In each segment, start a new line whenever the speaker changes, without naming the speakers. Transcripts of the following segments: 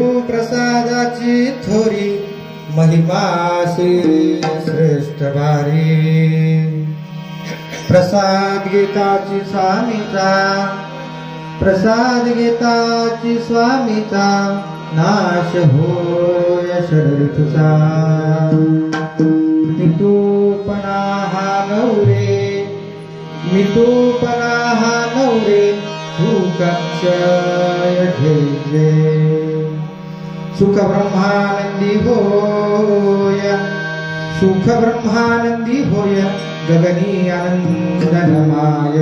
गुरुप्रसादाची थोरी महिमा श्रेष्ठ भारी प्रसाद गीताची स्वामीचा प्रसाद गीताची स्वामीचा नाश होय शरीरचा मितूपणा हा नवरे मितूपणा हा नवरे सुखक्षय घेतले सुख ब्रह्मानंदी होय सुख ब्रह्मानंदी होय गगनी आनंदमय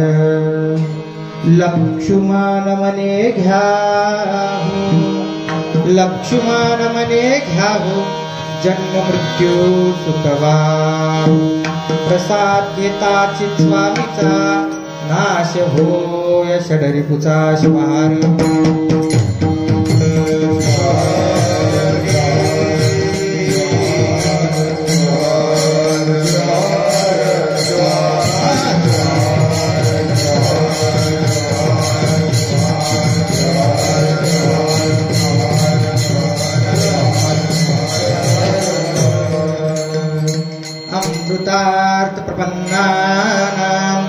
लक्ष्मण मने घ्यावो लक्ष्मण मने घ्यावो जन्म मृत्यू सुखवा प्रसाद घेताची स्वामीचा नाश होय षडरिपुचा शिवार अमृतार्थ प्रपन्नानां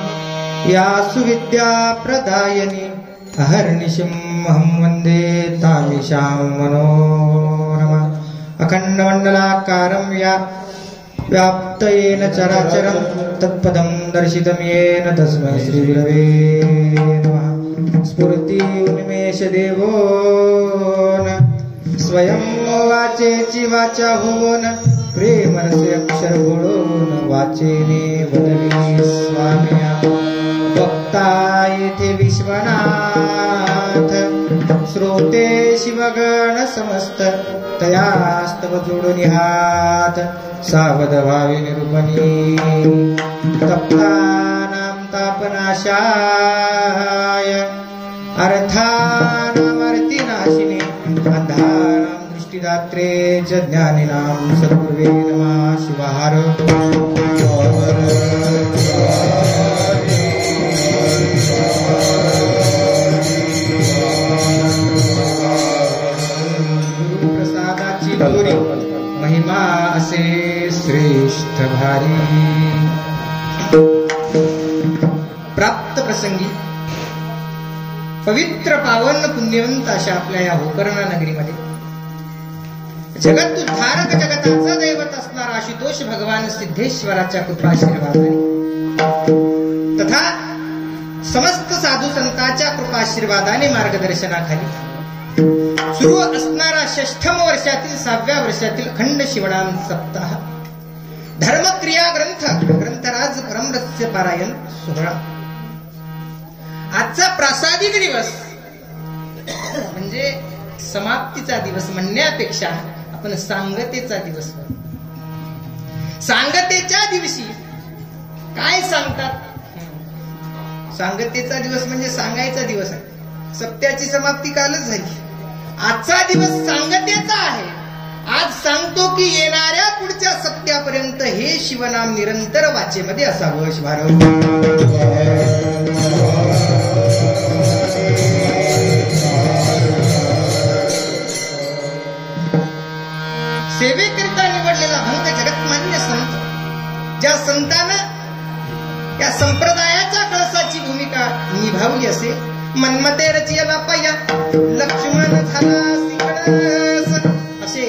या सुविद्या प्रदायिनी अहर्निशं वन्दे तामिशां मनोरमा अखण्डमण्डलाकारं या व्याप्तयेन चराचरं तत्पदं दर्शितं येन तस्मै श्रीगुरवे नमः स्फुरति उन्मेषदेवो न स्वयं वाचेची वाचा होन प्रेमरसे अक्षर बोलून वाचेने बदली स्वाम्या वक्ता येथे विश्वनाथ श्रोते शिवगण समस्त तयास्तव जोडून हात सावध व्हावे निरूपणी तप्तानां तापनाशाय अर्थानामर्तिनाशिने अंधानां दृष्टिदात्रे च ज्ञानिनां सद्गुरुवे नमः शिवाहार गुरुप्रसादाची थोरी महिमा असे श्रेष्ठ भारी प्राप्त प्रसंगी पवित्र पावन पुण्यवंत अशा आपल्या या होकर्णा नगरीमध्ये जगत उद्धारक जगताचा दैवत असणारा आशुतोष भगवान सिद्धेश्वराच्या कृपाशीर्वादाने तथा समस्त साधू संतांच्या कृपाशीर्वादाने मार्गदर्शनाखाली सुरू असणारा षष्ठम वर्षातील 6व्या वर्षातील अखंड शिवनाम सप्ताह धर्मक्रिया ग्रंथराज परमरहस्य पारायण सोहळा आजचा प्रासादिक दिवस म्हणजे समाप्तीचा दिवस म्हणण्यापेक्षा आपण सांगतेचा दिवस सांगतेच्या दिवशी काय सांगतात सांगतेचा दिवस म्हणजे सांगायचा दिवस आहे सत्याची समाप्ती कालच झाली आजचा दिवस सांगतेचा आहे आज सांगतो की येणाऱ्या पुढच्या सत्यापर्यंत हे शिवनाम निरंतर वाचेमध्ये असावं शिवार सेवेकरिता निवडलेला भक्त जगतमान्य संत ज्या संतानं या संप्रदायाच्या कळसाची भूमिका निभावली असे मनमते रचियाला पाया लक्ष्मण झाला सिंगणस असे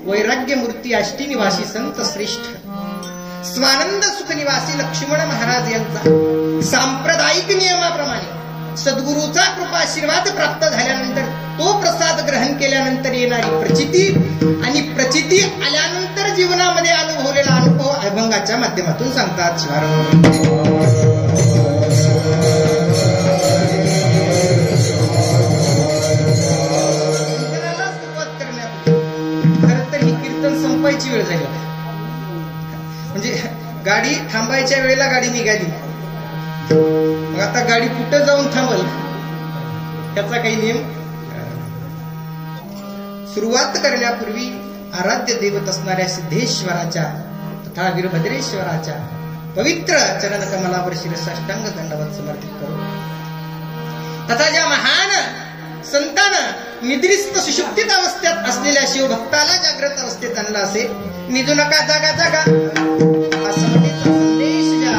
वैराग्य मूर्ती अष्टनिवासी संत श्रेष्ठ स्वानंद सुख निवासी लक्ष्मण महाराज यांचा सांप्रदायिक नियमाप्रमाणे सद्गुरूचा कृपाशीर्वाद प्राप्त झाल्यानंतर तो प्रसाद ग्रहण केल्यानंतर येणारी प्रचिती आणि प्रचिती आल्यानंतर जीवनामध्ये अनुभवलेला अनुभव अभंगाच्या माध्यमातून सांगतात शिवार सुरुवात करण्यापूर्वी खर तर ही कीर्तन संपायची वेळ झाली म्हणजे गाडी थांबायच्या वेळेला गाडी निघाली आता गाडी कुठं जाऊन थांबल त्याचा काही नियम. सुरुवात करण्यापूर्वी आराध्य दैवत असणाऱ्या सिद्धेश्वराच्या तथा वीरभद्रेश्वराच्या पवित्र चरण कमलावर शिरसाष्टांग दंडवत समर्पित करू. तथा ज्या महान संतानं निद्रिस्त सुषुप्तीत अवस्थेत असलेल्या शिवभक्ताला जागृत अवस्थेत आणला असेल. निजू नका जागा जागा हा समतेचा संदेश ज्या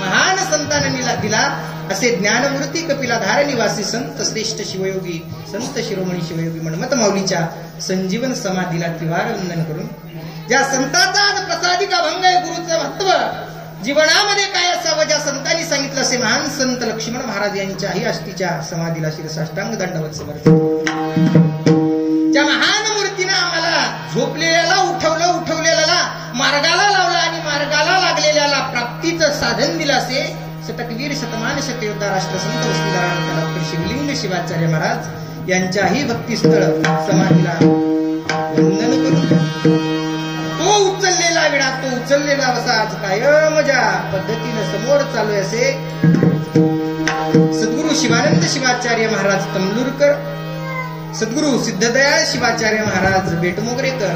महान संतानं दिला असे ज्ञानमूर्ती कपिलाधार निवासी संत श्रेष्ठ शिवयोगी संत शिरोमणी शिवयोगी मन्मथ माऊलीच्या संजीवन समाधीला त्रिवार वंदन करून ज्या संताचा प्रसादिका भंग आहे गुरुचं महत्व जीवनामध्ये काय असावं ज्या संतांनी सांगितलं असे महान संत लक्ष्मण महाराज यांच्याही अष्टीच्या समाधीला शिरसाष्टांग दंडवत समर्पित. ज्या महान मूर्तीनं आम्हाला झोपलेल्याला उठवलेल्याला मार्गाला लावला आणि मार्गाला लागलेल्याला प्राप्तीचं साधन दिलं असे शतकवीर शतमान शतयोद्धा राष्ट्रसंत वस्तीदार डॉक्टर शिवलिंग शिवाचार्य महाराज यांच्याही भक्तिस्थळ समाधीला वंदन करून तो उचललेला विडा तो उचललेला वसा आज कायम ज्या पद्धतीने समोर चालू असे सद्गुरु शिवानंद शिवाचार्य महाराज तमलुरकर, सद्गुरु सिद्धदयाळ शिवाचार्य महाराज बेटमोगरेकर,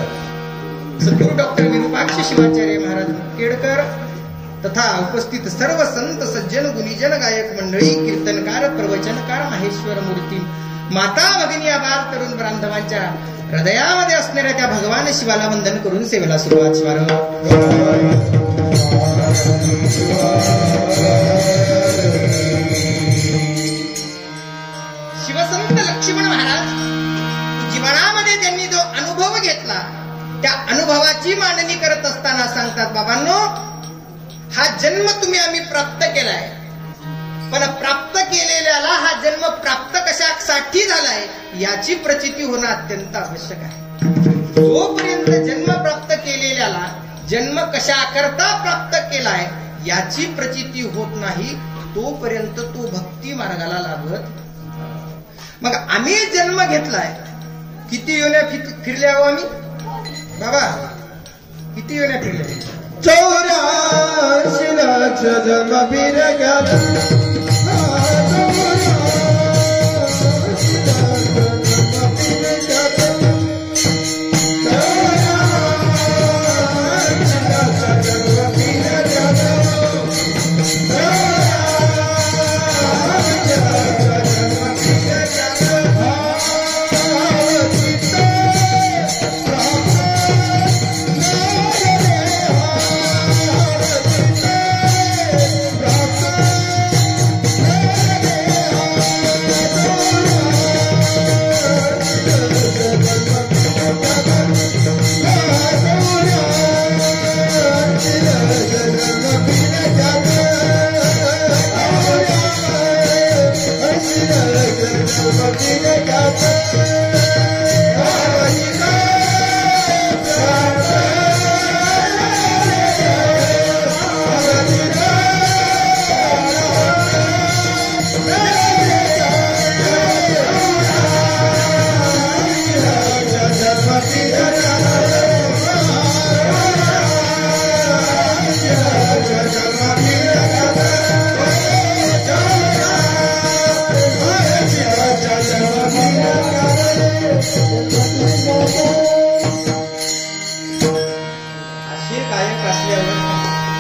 सद्गुरु डॉक्टर विरूपाक्ष शिवाचार्य महाराज मुखेडकर तथा उपस्थित सर्व संत सज्जन गुणीजन गायक मंडळी कीर्तनकार प्रवचनकार माहेश्वर मूर्ती माता भगिनी आबाल तरुण बांधवांच्या हृदयामध्ये असणाऱ्या त्या भगवान शिवाला वंदन करून सेवेला सुरुवात स्वार. शिवसंत लक्ष्मण महाराज जीवनामध्ये त्यांनी जो अनुभव घेतला त्या अनुभवाची मांडणी करत असताना सांगतात, बाबांनो हा जन्म तुम्ही आम्ही प्राप्त केलाय, पण प्राप्त केलेल्याला हा जन्म प्राप्त कशासाठी झालाय याची प्रचिती होणं अत्यंत आवश्यक आहे. जोपर्यंत जन्म प्राप्त केलेल्याला जन्म कशाकरता प्राप्त केलाय याची प्रचिती होत नाही तोपर्यंत तो भक्ती मार्गाला लागत. मग आम्ही जन्म घेतलाय, किती योन्या फिरल्या हो आम्ही बाबा, किती योन्या फिरल्या?
84 लाख जन्म फिरल्या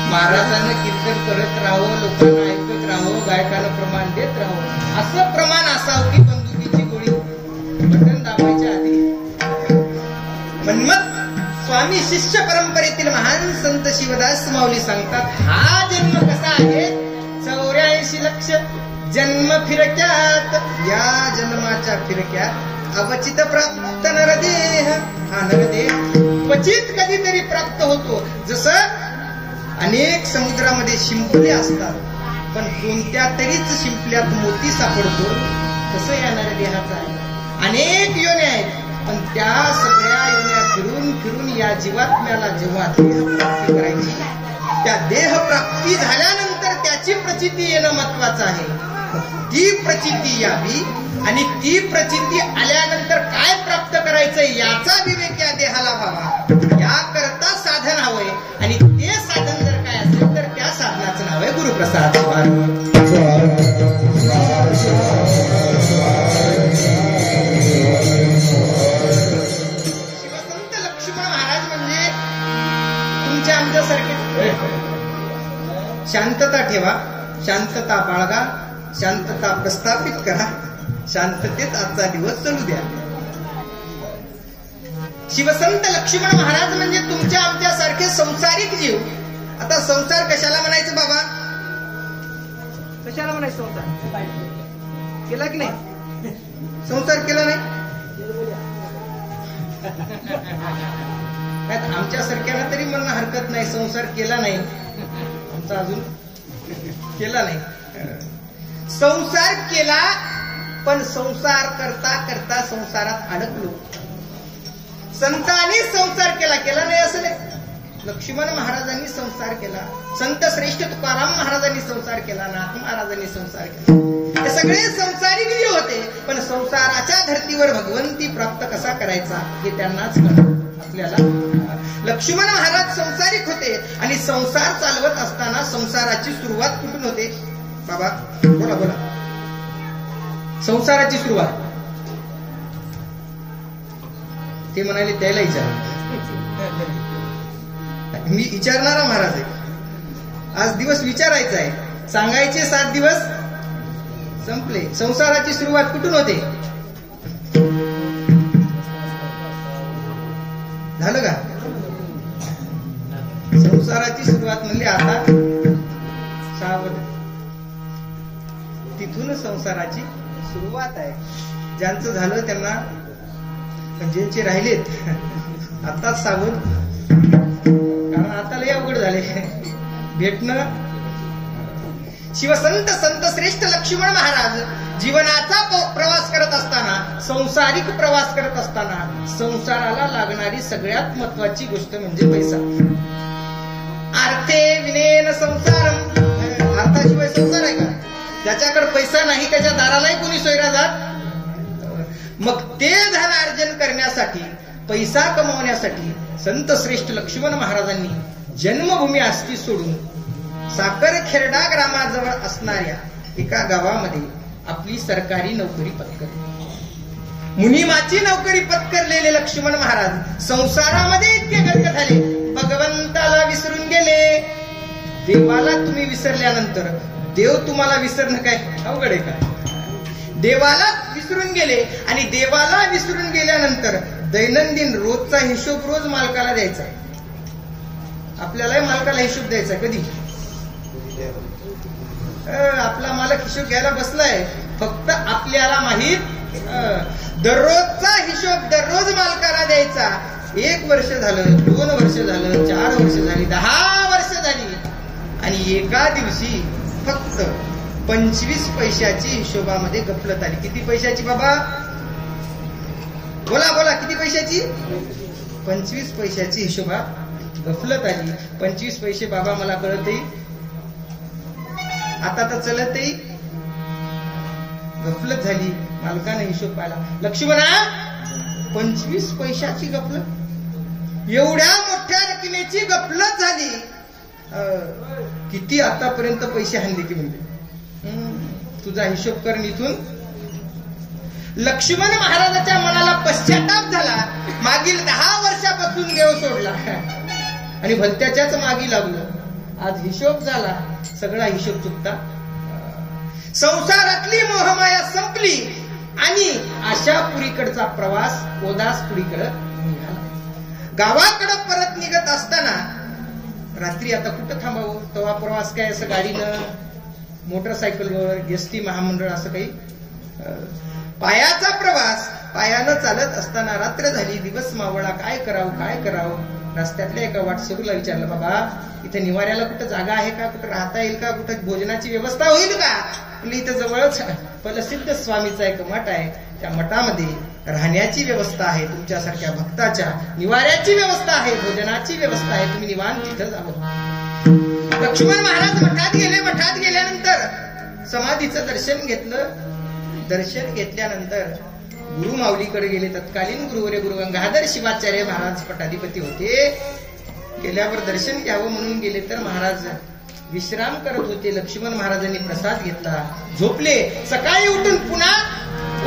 महाराजांना कीर्तन करत राहावं, लोकांना ऐकत राहावं, गायकाला प्रमाण देत राहावं. असं प्रमाण असावं की बंदुकीची गोळी बटन दाबायच्या आधी. मन्मथ स्वामी शिष्य परंपरेतील महान संत शिवदास माऊली सांगतात, हा जन्म कसा आहे? 84 लक्ष जन्म फिरक्यात, या जन्माच्या फिरक्यात अवचित प्राप्त नरदेह. हा नरदेह क्वचित कधीतरी प्राप्त होतो. जसं अनेक समुद्रामध्ये शिंपले असतात पण कोणत्या तरीच शिंपल्यात मोती सापडतो, तसं या नरदेहाचं आहे. अनेक योन्या आहेत पण त्या सगळ्या योन्या फिरून फिरून या जीवात्म्याला जेव्हा देह प्राप्ती करायची, त्या देह प्राप्ती झाल्यानंतर त्याची प्रचिती येणं महत्वाचं आहे. ती प्रचिती यावी आणि ती प्रचिती आल्यानंतर काय प्राप्त करायचं याचा विवेक या देहाला व्हावा. याकरता साधन हवंय आणि ते साधन जर काय असेल तर त्या साधनाचं नाव आहे गुरुप्रसाद. लक्ष्मण महाराज म्हणजे तुमच्या आमच्यासारखे. शांतता ठेवा, शांतता बाळगा, शांतता प्रस्थापित करा, शांततेत आजचा दिवस चालू द्या. शिवसंत लक्ष्मण महाराज म्हणजे तुमच्या आमच्यासारखे संसारिक जीव. आता संसार कशाला म्हणायचं बाबा? कशाला म्हणायचं? संसार केला की नाही? संसार केला नाही? आमच्या सारख्याला तरी म्हणणं हरकत नाही, संसार केला नाही. आमचा अजून केला नाही. संसार केला, पण संसार करता करता संसारात अडकलो. संतांनी संसार केला, केला नाही असं नाही. लक्ष्मण महाराजांनी संसार केला, संत श्रेष्ठ तुकाराम महाराजांनी संसार केला, नाथ महाराजांनी संसार केला. हे सगळे संसारिक जीव होते, पण संसाराच्या धर्तीवर भगवंती प्राप्त कसा करायचा हे त्यांनाच कळलं. आपल्याला लक्ष्मण महाराज संसारिक होते आणि संसार चालवत असताना संसाराची सुरुवात कुठून होते बाबा? बोला बोला. संसाराची सुरुवात ते म्हणाले त्याला विचार. मी विचारणारा महाराज आहे. आज दिवस विचारायचा आहे. सांगायचे 7 दिवस संपले. संसाराची सुरुवात कुठून होते? झालं का? संसाराची सुरुवात म्हणजे आता सावध. तिथून संसाराची सुरुवात आहे. ज्यांचं झालं त्यांना, ज्यांचे राहिलेत आताच सावध, कारण आता लय अवघड झाले भेटणं. शिवसंत संत श्रेष्ठ लक्ष्मण महाराज जीवनाचा प्रवास करत असताना, संसारिक प्रवास करत असताना संसाराला लागणारी सगळ्यात महत्वाची गोष्ट म्हणजे पैसा. आर्थे विनेन संसारम. अर्थाशिवाय संसार आहे का? ज्याच्याकडे पैसा नाही त्याच्या दारालाही कोणी सोयरा जात. मग ते धन अर्जन करण्यासाठी, पैसा कमावण्यासाठी संत श्रेष्ठ लक्ष्मण महाराजांनी जन्मभूमी आस्ती सोडून साखरखेरडा ग्रामाजवळ असणाऱ्या एका गावामध्ये आपली सरकारी नोकरी पत्करली. मुनिमाची नोकरी पत्करलेले लक्ष्मण महाराज संसारामध्ये इतके गर्क झाले, भगवंताला विसरून गेले. देवाला तुम्ही विसरल्यानंतर देव तुम्हाला विसरणं काय अवघड आहे का? देवाला विसरून गेले आणि देवाला विसरून गेल्यानंतर दैनंदिन रोजचा हिशोब रोज मालकाला द्यायचा. आपल्यालाही मालकाला हिशोब द्यायचा. कधी आपला मालक हिशोब घ्यायला बसलाय, फक्त आपल्याला माहित. दररोजचा हिशोब दररोज मालकाला द्यायचा. 1 वर्ष झालं, 2 वर्ष झालं, 4 वर्ष झाली, 10 वर्ष झाली आणि एका दिवशी फक्त 25 पैशाची हिशोबामध्ये गफलत आली. किती पैशाची बाबा? बोला बोला, किती पैशाची? 25 पैशाची हिशोबात गफलत आली. 25 पैसे बाबा मला कळतही, आता तर चलतही. गफलत झाली. मालकाने हिशोब पाहिला. लक्ष्मणा, 25 पैशाची गफलत, एवढ्या मोठ्या रकमेची गफलत झाली. किती आतापर्यंत पैसे आणले की म्हणजे तुझा हिशोब कर इथून. लक्ष्मण महाराजाच्या मनाला पश्चाताप झाला. मागील 10 वर्षापासून देव सोडला आणि भलत्याच्याच मागी लागलो. आज हिशोब झाला, सगळा हिशोब चुकता. संसारातली मोहमाया संपली आणि आशापुरीकडचा प्रवास ओदासपुरीकडे निघाला. गावाकडे परत निघत असताना रात्री आता कुठं थांबावं? तेव्हा प्रवास काय असं गाडीनं, मोटरसायकलवर, एसटी महामंडळ असं काही. पायाचा प्रवास. पायानं चालत असताना रात्र झाली, दिवस मावळा. काय करावं काय करावं? रस्त्यातल्या एका वाटसरूला विचारलं, बाबा इथे निवाऱ्याला कुठं जागा आहे का? कुठं राहता येईल का? कुठं भोजनाची व्यवस्था होईल का? इथं जवळच प्रसिद्ध स्वामीचा एक मठ आहे, त्या मठामध्ये राहण्याची व्यवस्था आहे, तुमच्यासारख्या भक्ताच्या निवाऱ्याची व्यवस्था आहे, भोजनाची व्यवस्था आहे, तुम्ही निवांत तिथं जावं. लक्ष्मण महाराज मठात गेले. मठात गेल्यानंतर समाधीचं दर्शन घेतलं. दर्शन घेतल्यानंतर गुरु माऊलीकडे गेले. तत्कालीन गुरुवर्य गुरु गंगाधर शिवाचार्य महाराज पटाधिपती होते. गेल्यावर दर्शन घ्यावं म्हणून गेले तर महाराज विश्राम करत होते. लक्ष्मण महाराजांनी प्रसाद घेतला, झोपले. सकाळी उठून पुन्हा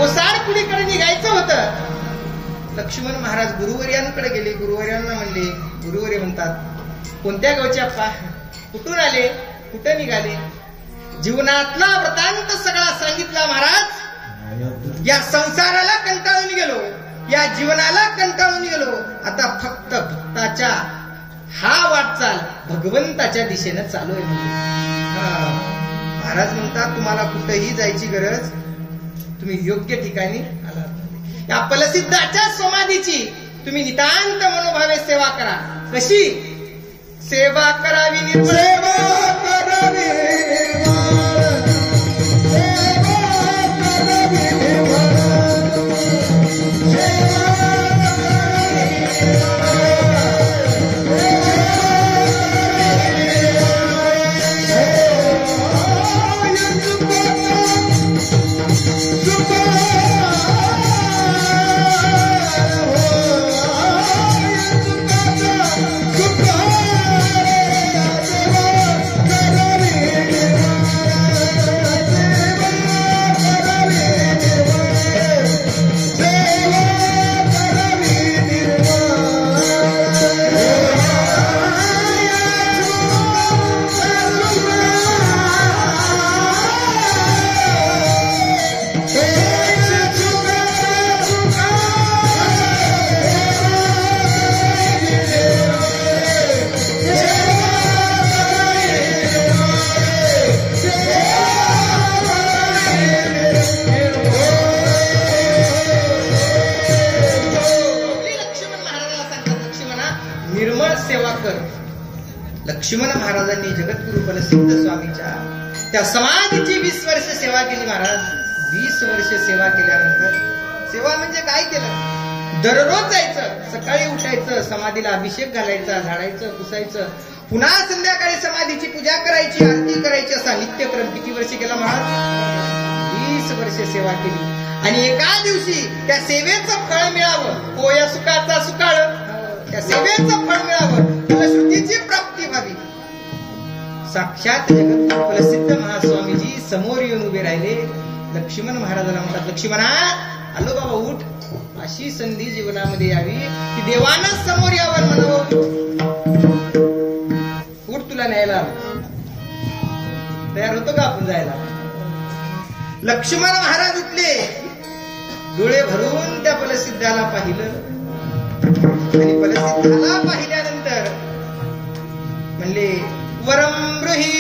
ओसारपुडीकडे निघायचं होतं. लक्ष्मण महाराज गुरुवर्यांकडे गेले. गुरुवर्यांना म्हणले, गुरुवर्य म्हणतात, कोणत्या गावचे अप्पा, कुठून आले, कुठं निघाले? जीवनातला वृत्तांत सगळा सांगितला. महाराज, या संसाराला कंटाळून गेलो, या जीवनाला कंटाळून गेलो. आता फक्त भक्ताच्या हा वाटचाल भगवंताच्या दिशेनं चालू आहे. महाराज म्हणतात, तुम्हाला कुठेही जायची गरज, तुम्ही योग्य ठिकाणी आलात. या फलसिद्धाच्या समाधीची तुम्ही नितांत मनोभावे सेवा करा. कशी सेवा करावी?
सेवा करावी,
लक्ष्मण महाराजांनी जगद्गुरु फलसिद्ध स्वामीच्या त्या समाधीची 20 वर्ष सेवा केली. महाराज 20 वर्ष सेवा केल्यानंतर, सेवा म्हणजे काय केलं? दररोज जायचं, सकाळी उठायचं, समाधीला अभिषेक घालायचा, झाडायचं, पुसायचं, पुन्हा संध्याकाळी समाधीची पूजा करायची, आरती करायची, असा नित्यक्रम किती वर्ष केला महाराज? 20 वर्ष सेवा केली. आणि एका दिवशी त्या सेवेचं फळ मिळावं, होय सुखाचा सुकाळ, त्या सेवेचं फळ मिळावं, फलश्रुतीची प्राप्ती व्हावी. साक्षात जगद्गुरु फलसिद्ध महास्वामीजी समोर येऊन उभे राहिले. लक्ष्मण महाराजांना म्हणतात, लक्ष्मणा, आलो बाबा, उठ. अशी संधी जीवनामध्ये यावी की देवानं समोर यावं म्हणावं, उठ, तुला न्यायला. तयार होतो का आपण जायला? लक्ष्मण महाराज उठले, डोळे भरून त्या फलसिद्धाला पाहिलं. आणि फलसिद्धाला पाहिल्यानंतर म्हणले, वरम ब्रूहि.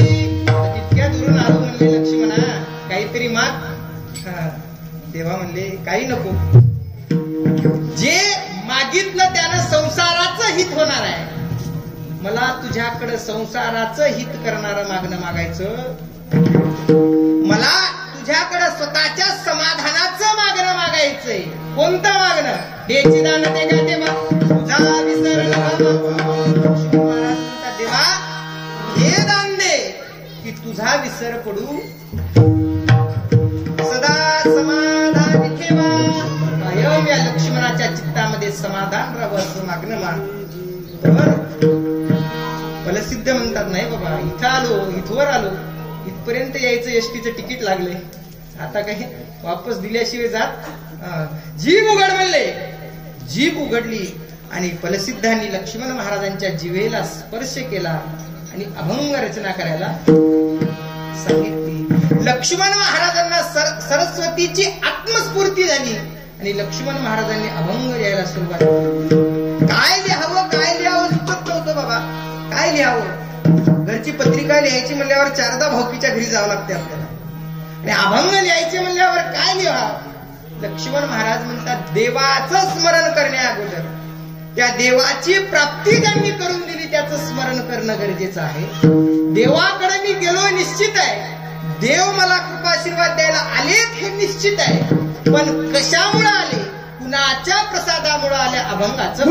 तितक्या दुरून आलो म्हणले, लक्ष्मणा काहीतरी माग. देवा म्हणले, काही नको. जे मागितलं त्यानं संसाराचं हित होणार आहे. मला तुझ्याकडे संसाराचं हित करणारं मागणं मागायचं. मला तुझ्याकडे स्वतःच्या समाधानाचं मागणं मागायचंय. कोणतं मागणं? हेची दान दे का देवा, तुझा विसर देवा, हे दान दे की तुझा विसर पडू, सदा समाधान ठेवा. कायम या लक्ष्मणाच्या चित्तामध्ये समाधान राहावं असं मागणं माग. फलसिद्ध म्हणतात, नाही बाबा, इथं आलो, इथवर आलो, इथपर्यंत यायचं एसटीचं तिकीट लागले, आता काही वापस दिल्याशिवाय जात. जीभ उघड म्हणले. जीभ उघडली आणि फलसिद्धांनी लक्ष्मण महाराजांच्या जिवेला स्पर्श केला आणि अभंग रचना करायला सांगितली. लक्ष्मण महाराजांना सरस्वतीची आत्मस्फूर्ती झाली आणि लक्ष्मण महाराजांनी अभंग लिहायला सुरुवात केली. काय लिहावं, काय लिहावं सुचत नव्हतं बाबा. काय लिहावं? घरची पत्रिका लिहायची म्हणल्यावर 4दा भाऊकीच्या घरी जावं लागते आपल्याला, आणि अभंग लिहायचे म्हणल्यावर काय लिहावं? लक्ष्मण महाराज म्हणतात, देवाचं स्मरण करण्या अगोदर त्या देवाची प्राप्ती ज्यांनी करून दिली त्याचं स्मरण करणं गरजेचं आहे. देवाकडे मी गेलो निश्चित आहे, देव मला कृपाशीर्वाद द्यायला आलेत हे निश्चित आहे, पण कशामुळे आले? कुणाच्या प्रसादामुळे आल्या? अभंगाचं